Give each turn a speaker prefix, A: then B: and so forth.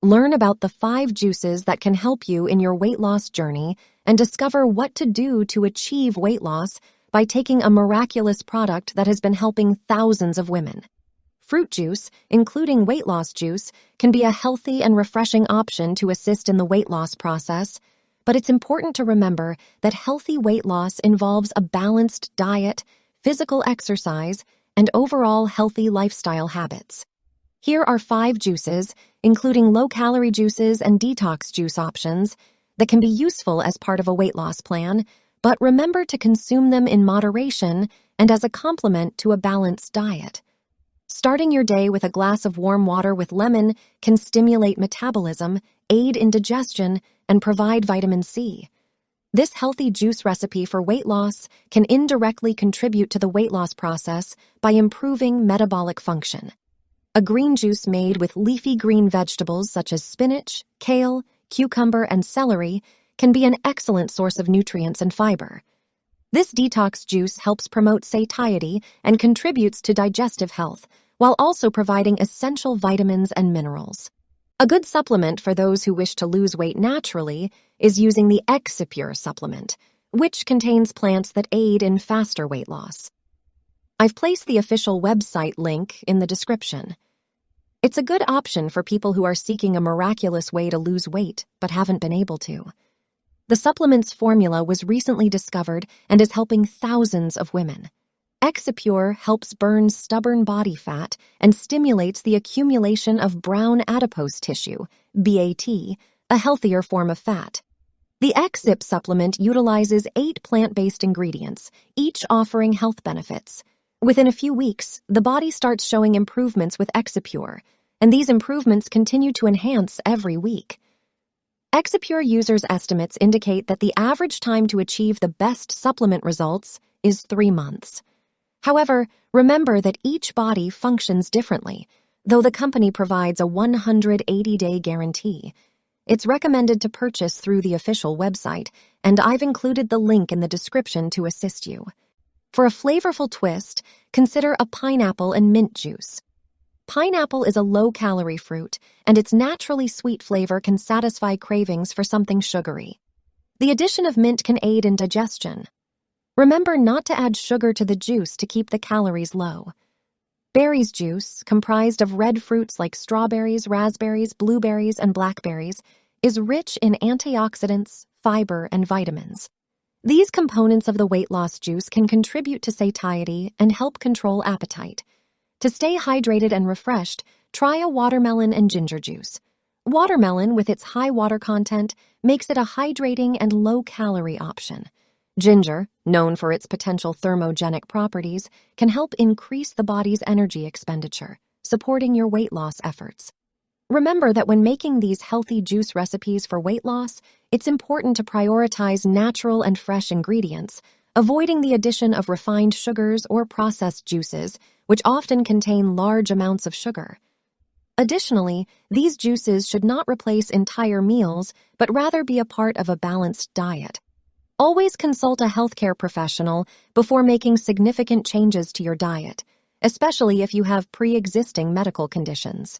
A: Learn about the 5 juices that can help you in your weight loss journey and discover what to do to achieve weight loss by taking a miraculous product that has been helping thousands of women. Fruit juice, including weight loss juice, can be a healthy and refreshing option to assist in the weight loss process, but it's important to remember that healthy weight loss involves a balanced diet, physical exercise, and overall healthy lifestyle habits. Here are 5 juices, including low-calorie juices and detox juice options, that can be useful as part of a weight loss plan, but remember to consume them in moderation and as a complement to a balanced diet. Starting your day with a glass of warm water with lemon can stimulate metabolism, aid in digestion, and provide vitamin C. This healthy juice recipe for weight loss can indirectly contribute to the weight loss process by improving metabolic function. A green juice made with leafy green vegetables such as spinach, kale, cucumber, and celery can be an excellent source of nutrients and fiber. This detox juice helps promote satiety and contributes to digestive health, while also providing essential vitamins and minerals. A good supplement for those who wish to lose weight naturally is using the Exipure supplement, which contains plants that aid in faster weight loss. I've placed the official website link in the description. It's a good option for people who are seeking a miraculous way to lose weight but haven't been able to. The supplement's formula was recently discovered and is helping thousands of women. Exipure helps burn stubborn body fat and stimulates the accumulation of brown adipose tissue, BAT, a healthier form of fat. The Exip supplement utilizes 8 plant-based ingredients, each offering health benefits. Within a few weeks, the body starts showing improvements with Exipure, and these improvements continue to enhance every week. Exipure users' estimates indicate that the average time to achieve the best supplement results is 3 months. However, remember that each body functions differently, though the company provides a 180-day guarantee. It's recommended to purchase through the official website, and I've included the link in the description to assist you. For a flavorful twist, consider a pineapple and mint juice. Pineapple is a low-calorie fruit, and its naturally sweet flavor can satisfy cravings for something sugary. The addition of mint can aid in digestion. Remember not to add sugar to the juice to keep the calories low. Berries juice, comprised of red fruits like strawberries, raspberries, blueberries, and blackberries, is rich in antioxidants, fiber, and vitamins. These components of the weight loss juice can contribute to satiety and help control appetite. To stay hydrated and refreshed, try a watermelon and ginger juice. Watermelon, with its high water content, makes it a hydrating and low-calorie option. Ginger, known for its potential thermogenic properties, can help increase the body's energy expenditure, supporting your weight loss efforts. Remember that when making these healthy juice recipes for weight loss, it's important to prioritize natural and fresh ingredients, avoiding the addition of refined sugars or processed juices, which often contain large amounts of sugar. Additionally, these juices should not replace entire meals, but rather be a part of a balanced diet. Always consult a healthcare professional before making significant changes to your diet, especially if you have pre-existing medical conditions.